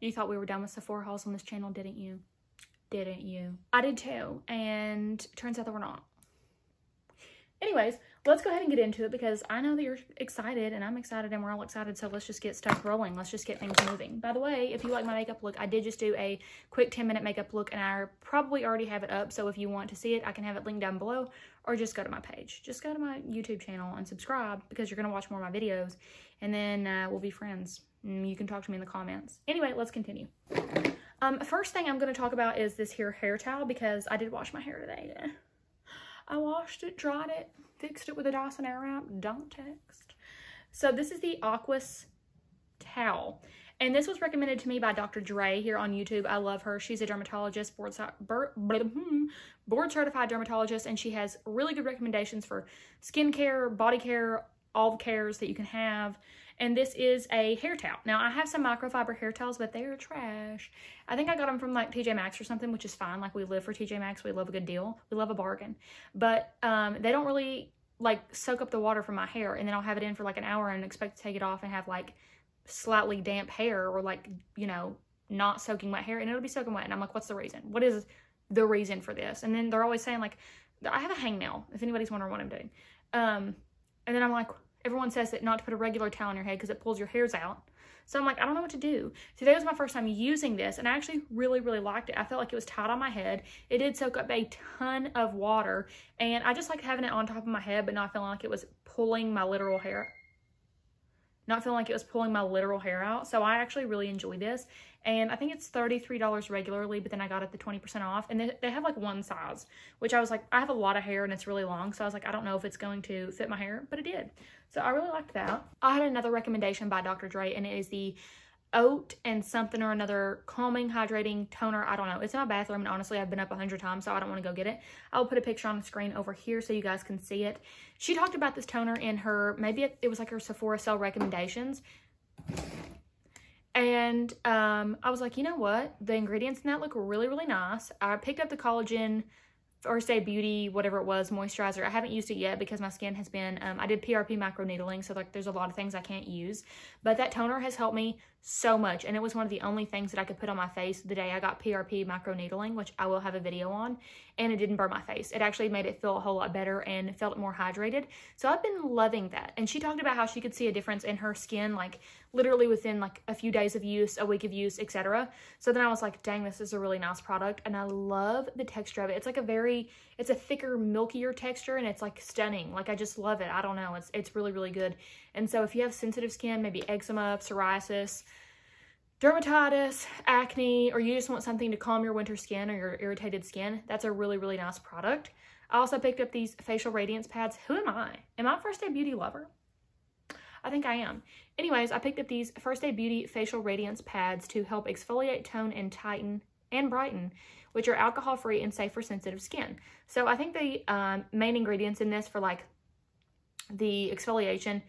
You thought we were done with Sephora hauls on this channel, didn't you? Didn't you? I did too, and turns out that we're not. Anyways, let's go ahead and get into it because I know that you're excited and I'm excited and we're all excited. So let's just get stuff rolling. Let's just get things moving. By the way, if you like my makeup look, I did just do a quick 10-minute makeup look and I probably already have it up. So if you want to see it, I can have it linked down below or just go to my page. Just go to my YouTube channel and subscribe because you're going to watch more of my videos and then we'll be friends. You can talk to me in the comments. Anyway, let's continue. First thing I'm going to talk about is this here hair towel because I did wash my hair today. I washed it, dried it, fixed it with a Dyson Airwrap. Don't text. So this is the Aquas Towel. And this was recommended to me by Dr. Dre here on YouTube. I love her. She's a dermatologist, board certified dermatologist, and she has really good recommendations for skincare, body care, all the cares that you can have. And this is a hair towel. Now, I have some microfiber hair towels, but they're trash. I think I got them from like TJ Maxx or something, which is fine. Like, we live for TJ Maxx. We love a good deal. We love a bargain. But they don't really like soak up the water from my hair. And then I'll have it in for like an hour and expect to take it off and have like slightly damp hair or like, you know, not soaking wet hair. And it'll be soaking wet. And I'm like, what's the reason? What is the reason for this? And then they're always saying like, I have a hangnail, if anybody's wondering what I'm doing. And then I'm like, everyone says that not to put a regular towel on your head because it pulls your hairs out. So I'm like, I don't know what to do. Today was my first time using this and I actually really, really liked it. I felt like it was tight on my head. It did soak up a ton of water and I just like having it on top of my head but not feeling like it was pulling my literal hair. Not feeling like it was pulling my literal hair out. So I actually really enjoy this. And I think it's $33 regularly, but then I got it the 20% off. And they have like one size, which I was like, I have a lot of hair and it's really long. So I was like, I don't know if it's going to fit my hair, but it did. So I really liked that. I had another recommendation by Dr. Dre and it is the oat and something or another calming hydrating toner. I don't know, it's in my bathroom and honestly I've been up 100 times so I don't want to go get it. I'll put a picture on the screen over here so you guys can see it. She talked about this toner in her, maybe it was like her Sephora sale recommendations, and I was like, you know what, the ingredients in that look really, really nice. I picked up the collagen First Day Beauty, whatever it was, moisturizer. I haven't used it yet because my skin has been, I did PRP microneedling, so like there's a lot of things I can't use. But that toner has helped me so much, and it was one of the only things that I could put on my face the day I got PRP microneedling, which I will have a video on, and it didn't burn my face. It actually made it feel a whole lot better and felt more hydrated. So I've been loving that. And she talked about how she could see a difference in her skin, like literally within like a few days of use, a week of use, etc. So then I was like, dang, this is a really nice product, and I love the texture of it. It's like it's a thicker, milkier texture, and it's like stunning. Like, I just love it. I don't know. It's really, really good. And so if you have sensitive skin, maybe eczema, psoriasis, dermatitis, acne, or you just want something to calm your winter skin or your irritated skin, that's a really, really nice product. I also picked up these facial radiance pads. Who am I? Am I a First Day Beauty lover? I think I am. Anyways, I picked up these First Day Beauty facial radiance pads to help exfoliate, tone, and tighten and brighten, which are alcohol-free and safe for sensitive skin. So I think the main ingredients in this for like the exfoliation,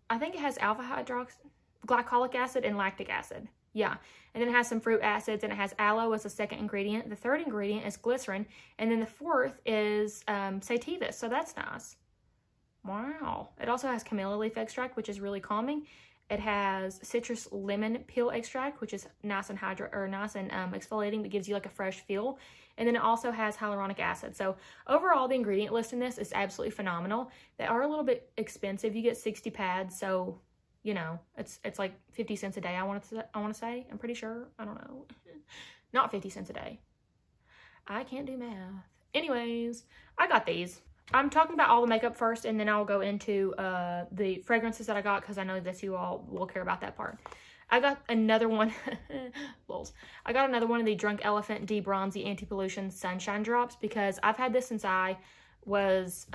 I think it has alpha hydroxyglycolic acid and lactic acid. Yeah, and then it has some fruit acids, and it has aloe as a second ingredient. The third ingredient is glycerin, and then the fourth is sativa, so that's nice. Wow. It also has camellia leaf extract, which is really calming. It has citrus lemon peel extract, which is nice and exfoliating, but gives you like a fresh feel. And then it also has hyaluronic acid. So overall, the ingredient list in this is absolutely phenomenal. They are a little bit expensive. You get 60 pads, so you know, it's like 50 cents a day, I want to say. I'm pretty sure. I don't know. Not 50 cents a day. I can't do math. Anyways, I got these. I'm talking about all the makeup first, and then I'll go into the fragrances that I got, because I know that you all will care about that part. I got another one. I got another one of the Drunk Elephant D Bronzy Anti-Pollution Sunshine Drops, because I've had this since I was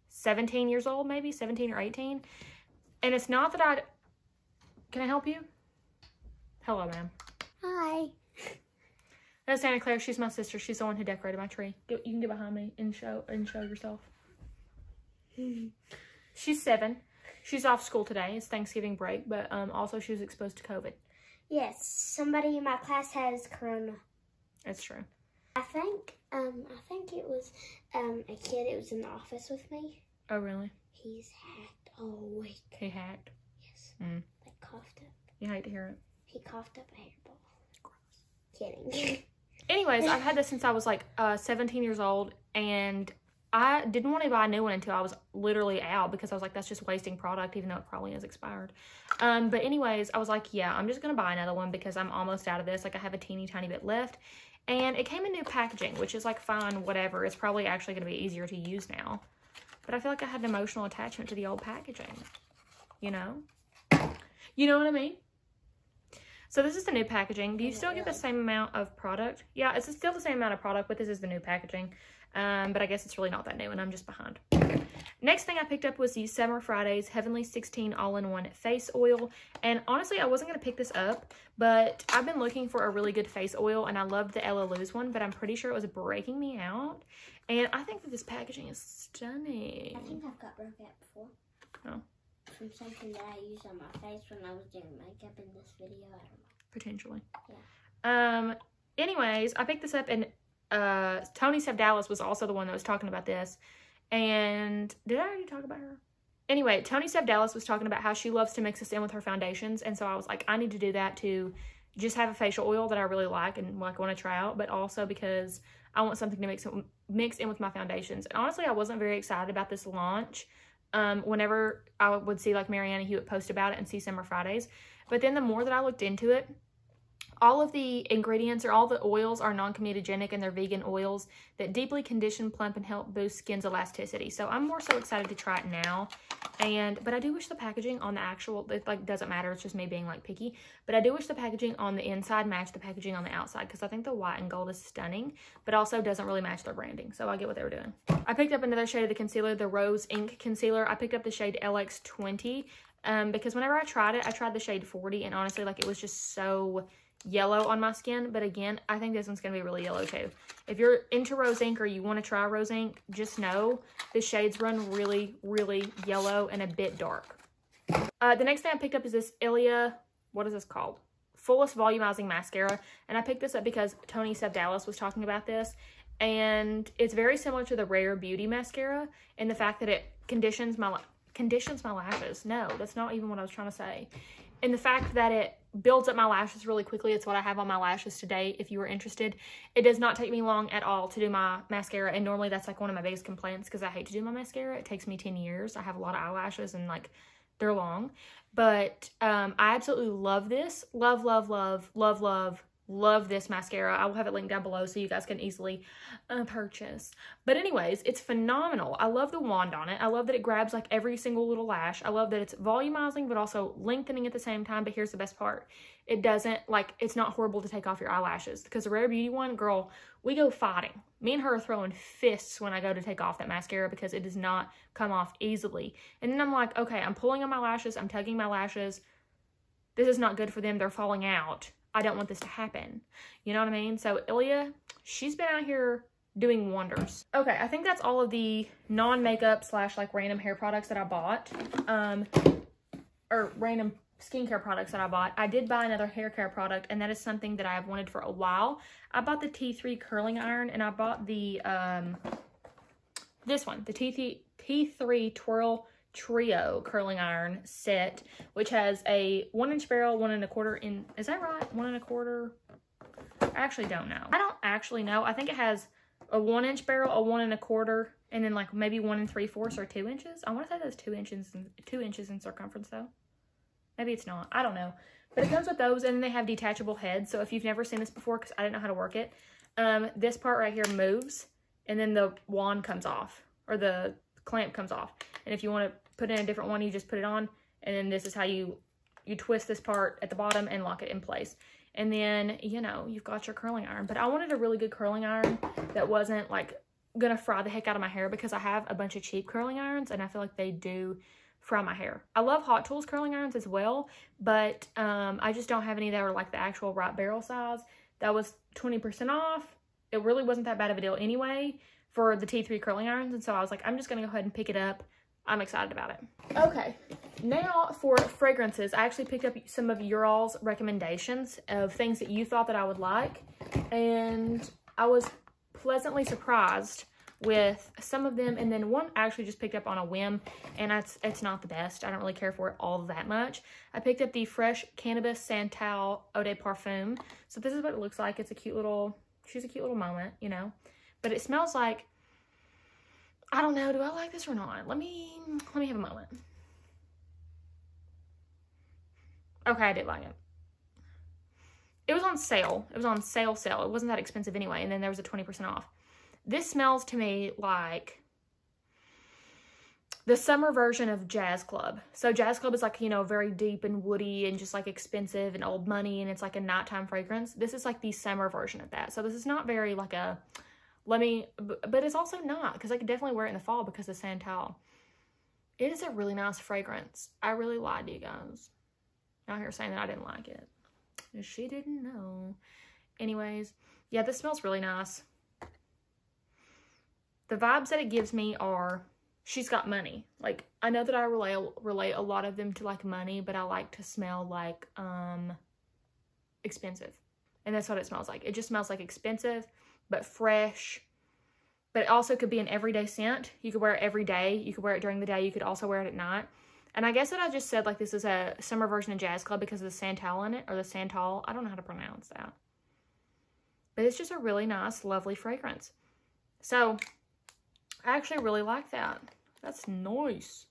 17 years old, maybe 17 or 18. And it's not that can I help you? Hello, ma'am. Hi. That's Santa Claire. She's my sister. She's the one who decorated my tree. You can get behind me and show yourself. She's 7. She's off school today. It's Thanksgiving break, but also she was exposed to COVID. Yes, somebody in my class has corona. That's true. I think it was a kid. It was in the office with me. Oh, really? He's hacked all week. He hacked? Yes. Mm. Like coughed up. You hate to hear it. He coughed up a hairball. Kidding. Anyways, I've had this since I was like 17 years old, and I didn't want to buy a new one until I was literally out because I was like, that's just wasting product, even though it probably is expired. But anyways, I was like, yeah, I'm just going to buy another one because I'm almost out of this. Like, I have a teeny tiny bit left. And it came in new packaging, which is like fine, whatever. It's probably actually going to be easier to use now. But I feel like I had an emotional attachment to the old packaging. You know? You know what I mean? So this is the new packaging. Do you still get the same amount of product? Yeah, it's still the same amount of product, but this is the new packaging. But I guess it's really not that new, and I'm just behind. Next thing I picked up was the Summer Fridays Heavenly 16 All-in-One Face Oil. And honestly, I wasn't going to pick this up, but I've been looking for a really good face oil, and I loved the Ella Luz one, but I'm pretty sure it was breaking me out. And I think that this packaging is stunning. I think I've got broke out before. Oh. From something that I used on my face when I was doing makeup in this video. I don't know. Potentially. Yeah. Anyways, I picked this up, and Tony Sevdalis was also the one that was talking about this. And did I already talk about her? Anyway, Tony Sevdalis was talking about how she loves to mix this in with her foundations. And so I was like, I need to do that to just have a facial oil that I really like and like want to try out, but also because I want something to mix in with my foundations. And honestly, I wasn't very excited about this launch. Whenever I would see like Mariana Hewitt post about it and see Summer Fridays. But then the more that I looked into it, all of the ingredients or all the oils are non-comedogenic, and they're vegan oils that deeply condition, plump, and help boost skin's elasticity. So I'm more so excited to try it now. But I do wish the packaging on the actual, it like doesn't matter, it's just me being like picky. But I do wish the packaging on the inside matched the packaging on the outside, because I think the white and gold is stunning, but also doesn't really match their branding. So I get what they were doing. I picked up another shade of the concealer, the Rose Ink Concealer. I picked up the shade LX20 because whenever I tried it, I tried the shade 40, and honestly, like, it was just so yellow on my skin. But again, I think this one's gonna be really yellow too. If you're into rose ink or you want to try rose ink, just know the shades run really, really yellow and a bit dark. The next thing I picked up is this Ilia, what is this called? Fullest Volumizing Mascara. And I picked this up because Tony Sevdalis was talking about this. And it's very similar to the Rare Beauty mascara in the fact that it conditions my lashes. No, that's not even what I was trying to say. In the fact that it builds up my lashes really quickly. It's what I have on my lashes today, if you were interested. It does not take me long at all to do my mascara, and normally that's like one of my biggest complaints because I hate to do my mascara. It takes me 10 years. I have a lot of eyelashes and like they're long. But I absolutely love this. Love, love, love, love, love, love this mascara. I will have it linked down below so you guys can easily purchase. But anyways, it's phenomenal. I love the wand on it. I love that it grabs like every single little lash. I love that it's volumizing but also lengthening at the same time. But here's the best part. It doesn't, like, it's not horrible to take off your eyelashes, because the Rare Beauty one, girl, we go fighting. Me and her are throwing fists when I go to take off that mascara because it does not come off easily. And then I'm like, okay, I'm pulling on my lashes. I'm tugging my lashes. This is not good for them. They're falling out. I don't want this to happen. You know what I mean? So Ilia, she's been out here doing wonders. Okay, I think that's all of the non-makeup / like random hair products that I bought. Or random skincare products that I bought. I did buy another hair care product, and that is something that I've wanted for a while. I bought the T3 curling iron, and I bought the, this one, the T3 Twirl Trio curling iron set, which has a 1-inch barrel, 1 1/4 in, is that right? 1 1/4? I actually don't know. I don't actually know. I think it has a 1-inch barrel, a 1 1/4, and then like maybe 1 3/4 or 2 inches. I want to say that's 2 inches in circumference though. Maybe it's not. I don't know. But it comes with those, and then they have detachable heads. So if you've never seen this before, because I didn't know how to work it, this part right here moves, and then the wand comes off, or the clamp comes off. And if you want to put in a different one, you just put it on, and then this is how you twist this part at the bottom and lock it in place. And then, you know, you've got your curling iron. But I wanted a really good curling iron that wasn't like gonna fry the heck out of my hair, because I have a bunch of cheap curling irons and I feel like they do fry my hair. I love Hot Tools curling irons as well, but I just don't have any that are like the actual right barrel size. That was 20% off. It really wasn't that bad of a deal anyway for the T3 curling irons, and so I was like, I'm just gonna go ahead and pick it up. I'm excited about it. Okay, now for fragrances. I actually picked up some of your all's recommendations of things that you thought that I would like, and I was pleasantly surprised with some of them, and then one I actually just picked up on a whim, and it's not the best. I don't really care for it all that much. I picked up the Fresh Cannabis Santal Eau de Parfum. So this is what it looks like. It's a cute little, she's a cute little moment, you know. But it smells like, I don't know, do I like this or not? Let me have a moment. Okay, I did like it. It was on sale. It was on sale. It wasn't that expensive anyway, and then there was a 20% off. This smells to me like the summer version of Jazz Club. So Jazz Club is like, you know, very deep and woody and just like expensive and old money, and it's like a nighttime fragrance. This is like the summer version of that. So this is not very like a, but it's also not, because I could definitely wear it in the fall because of Santal. It is a really nice fragrance. I really lied to you guys. Out here saying that I didn't like it. She didn't know. Anyways, yeah, this smells really nice. The vibes that it gives me are, she's got money. Like, I know that I relate a lot of them to like money, but I like to smell like expensive. And that's what it smells like. It just smells like expensive, but fresh. But it also could be an everyday scent. You could wear it every day. You could wear it during the day. You could also wear it at night. And I guess that I just said like this is a summer version of Jazz Club because of the Santal in it, or the Santal. I don't know how to pronounce that. But it's just a really nice, lovely fragrance. So I actually really like that. That's nice.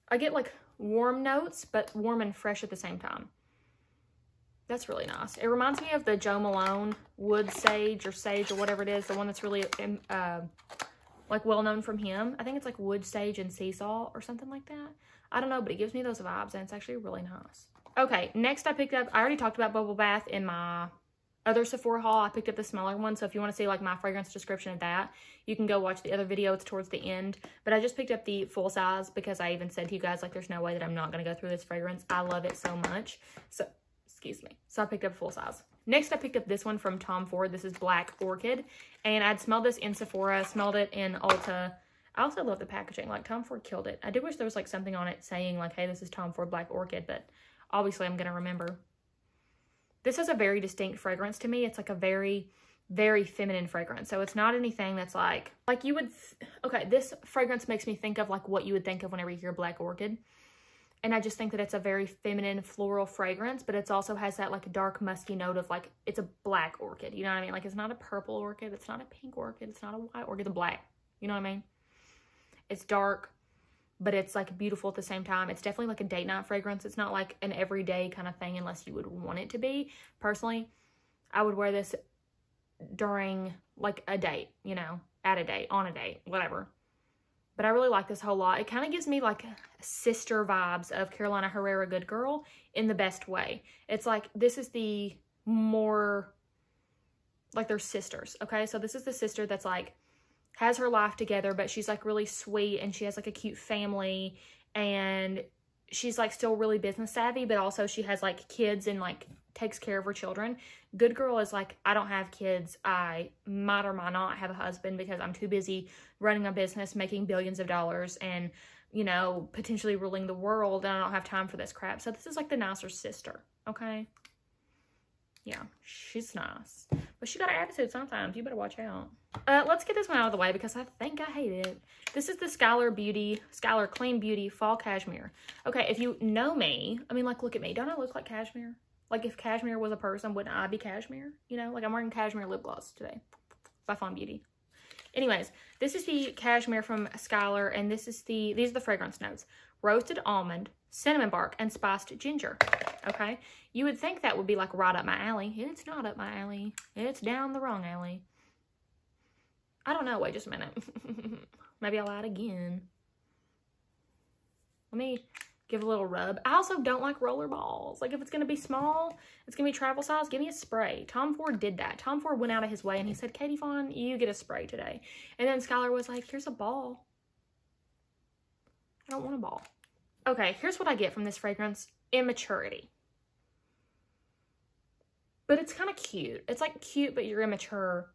I get like warm notes, but warm and fresh at the same time. That's really nice. It reminds me of the Joe Malone Wood Sage or whatever it is. The one that's really like well known from him. I think it's like Wood Sage and Sea Salt or something like that. I don't know, but it gives me those vibes and it's actually really nice. Okay, next I picked up, I already talked about Bubble Bath in my other Sephora haul. I picked up the smaller one, so if you want to see like my fragrance description of that, you can go watch the other video. It's towards the end. But I just picked up the full size because I even said to you guys, like, there's no way that I'm not going to go through this fragrance. I love it so much. So, excuse me. So I picked up full size. Next, I picked up this one from Tom Ford. This is Black Orchid. And I'd smelled this in Sephora, smelled it in Ulta. I also love the packaging. Like, Tom Ford killed it. I do wish there was like something on it saying like, hey, this is Tom Ford Black Orchid, but obviously I'm going to remember. This has a very distinct fragrance to me. It's like a very, very feminine fragrance. So it's not anything that's like you would, okay, this fragrance makes me think of like what you would think of whenever you hear Black Orchid. And I just think that it's a very feminine floral fragrance, but it also has that like dark musky note of like, it's a black orchid. You know what I mean? Like, it's not a purple orchid. It's not a pink orchid. It's not a white orchid. It's black. You know what I mean? It's dark, but it's like beautiful at the same time. It's definitely like a date night fragrance. It's not like an everyday kind of thing unless you would want it to be. Personally, I would wear this during like a date, you know, at a date, on a date, whatever. But I really like this whole lot. It kind of gives me like sister vibes of Carolina Herrera Good Girl in the best way. It's like, this is the more, like they're sisters, okay? So this is the sister that's like, has her life together, but she's like really sweet and she has like a cute family and she's like still really business savvy, but also she has like kids and like takes care of her children. Good Girl is like, I don't have kids. I might or might not have a husband because I'm too busy running a business, making billions of dollars and, you know, potentially ruling the world, and I don't have time for this crap. So this is like the nicer sister, okay? Yeah, she's nice. But she got an attitude sometimes. You better watch out. Let's get this one out of the way because I think I hate it. This is the Skylar Clean Beauty Fall Cashmere. Okay, if you know me, I mean, like, look at me. Don't I look like Cashmere? Like, if Cashmere was a person, wouldn't I be Cashmere? You know, like, I'm wearing Cashmere lip gloss today by Fawn Beauty. Anyways, this is the Cashmere from Skylar, and these are the fragrance notes. Roasted almond, cinnamon bark, and spiced ginger. Okay? You would think that would be, like, right up my alley. It's not up my alley. It's down the wrong alley. I don't know. Wait just a minute. Maybe I lied again. Let me give a little rub. I also don't like roller balls. Like, if it's going to be small, it's going to be travel size, give me a spray. Tom Ford did that. Tom Ford went out of his way and he said, Katie Fawn, you get a spray today. And then Skylar was like, here's a ball. I don't want a ball. Okay, here's what I get from this fragrance. Immaturity. But it's kind of cute. It's like cute, but you're immature.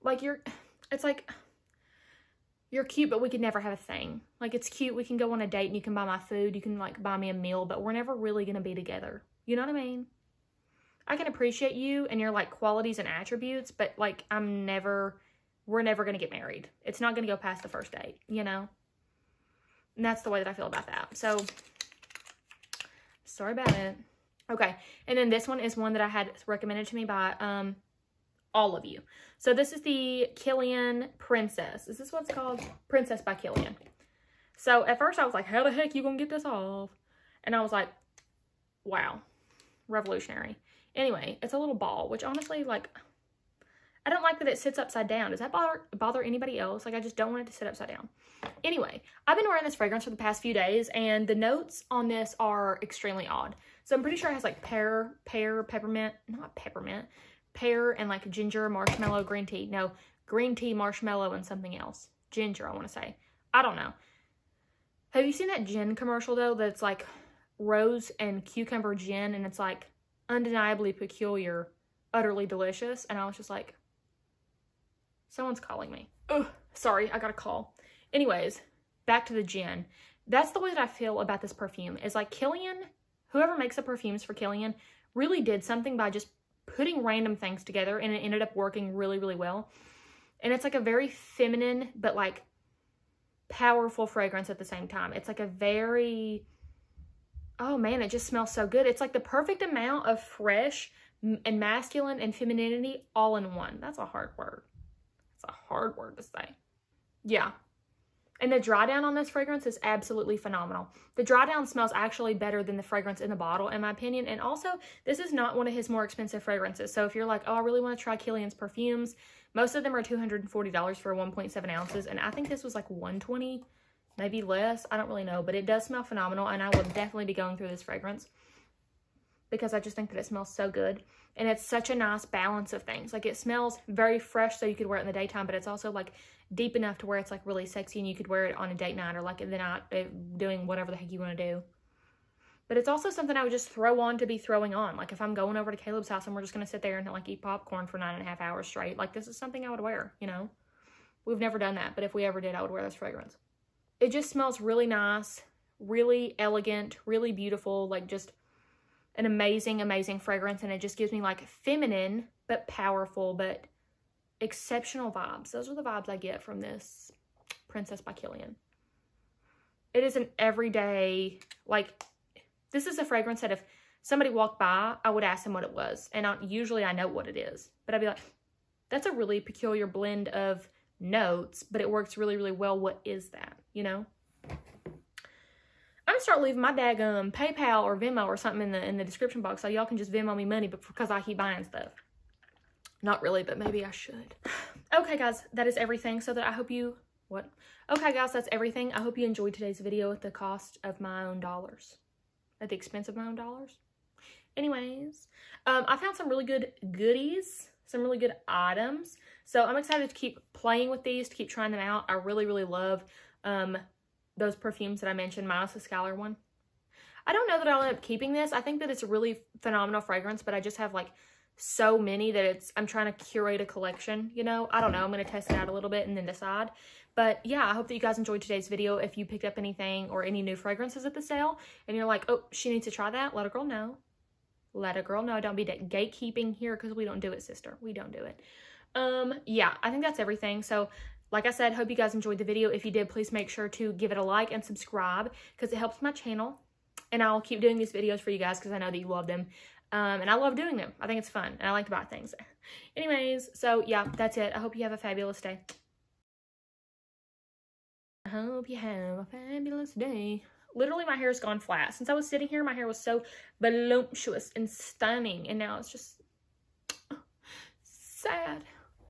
Like, it's like, you're cute, but we could never have a thing. Like, it's cute. We can go on a date and you can buy my food. You can, like, buy me a meal, but we're never really going to be together. You know what I mean? I can appreciate you and your, like, qualities and attributes, but, like, I'm never we're never going to get married. It's not going to go past the first date, you know? And that's the way that I feel about that. So, sorry about it. Okay, and then this one is one that I had recommended to me by all of you. So this is the Killian Princess. Is this what it's called? Princess by Killian. So at first I was like, how the heck you gonna get this off? And I was like, wow, revolutionary. Anyway, it's a little ball, which honestly, like, I don't like that it sits upside down. Does that bother anybody else? Like, I just don't want it to sit upside down. Anyway, I've been wearing this fragrance for the past few days, and the notes on this are extremely odd. So I'm pretty sure it has like pear, peppermint, not peppermint, pear and like ginger, marshmallow, green tea. No, green tea, marshmallow, and something else. Ginger, I want to say. I don't know. Have you seen that gin commercial, though, that's like rose and cucumber gin, and it's like undeniably peculiar, utterly delicious? And I was just like, someone's calling me. Ugh, sorry, I got a call. Anyways, back to the gin. That's the way that I feel about this perfume. Is like Killian, whoever makes the perfumes for Killian, really did something by just putting random things together, and it ended up working really, really well. And it's like a very feminine, but like powerful fragrance at the same time. It's like a very, oh man, it just smells so good. It's like the perfect amount of fresh and masculine and femininity all in one. That's a hard word. It's a hard word to say. Yeah. And the dry down on this fragrance is absolutely phenomenal. The dry down smells actually better than the fragrance in the bottle, in my opinion. And also, this is not one of his more expensive fragrances. So if you're like, oh, I really want to try Killian's perfumes, most of them are $240 for 1.7 ounces. And I think this was like $120, maybe less. I don't really know, but it does smell phenomenal. And I will definitely be going through this fragrance because I just think that it smells so good. And it's such a nice balance of things. Like, it smells very fresh, so you could wear it in the daytime, but it's also like deep enough to where it's like really sexy and you could wear it on a date night or like in the night doing whatever the heck you want to do. But it's also something I would just throw on to be throwing on. Like, if I'm going over to Caleb's house and we're just going to sit there and like eat popcorn for 9.5 hours straight, like, this is something I would wear, you know? We've never done that, but if we ever did, I would wear this fragrance. It just smells really nice, really elegant, really beautiful, like just an amazing, amazing fragrance. And it just gives me like feminine, but powerful, but exceptional vibes. Those are the vibes I get from this Princess by Killian. It is an everyday, like, this is a fragrance that if somebody walked by, I would ask them what it was. And usually I know what it is. But I'd be like, that's a really peculiar blend of notes, but it works really, really well. What is that, you know? I'm gonna start leaving my daggum PayPal or Venmo or something in the description box so y'all can just Venmo me money, but because I keep buying stuff. Not really, but maybe I should. Okay, guys, that is everything. So that I hope you, what? Okay, guys, that's everything. I hope you enjoyed today's video at the cost of my own dollars. At the expense of my own dollars. Anyways, I found some really good goodies, some really good items. So I'm excited to keep playing with these, to keep trying them out. I really, really love those perfumes that I mentioned, minus the Skylar one. I don't know that I'll end up keeping this. I think that it's a really phenomenal fragrance, but I just have like so many that I'm trying to curate a collection, you know? I don't know. I'm going to test it out a little bit and then decide. But yeah, I hope that you guys enjoyed today's video. If you picked up anything or any new fragrances at the sale and you're like, oh, she needs to try that, let a girl know. Let a girl know. Don't be gatekeeping here because we don't do it, sister. We don't do it. Yeah, I think that's everything. So like I said, hope you guys enjoyed the video. If you did, please make sure to give it a like and subscribe because it helps my channel. And I'll keep doing these videos for you guys because I know that you love them. And I love doing them. I think it's fun. And I like to buy things. Anyways, so yeah, that's it. I hope you have a fabulous day. I hope you have a fabulous day. Literally, my hair's gone flat. Since I was sitting here, my hair was so voluptuous and stunning. And now it's just sad.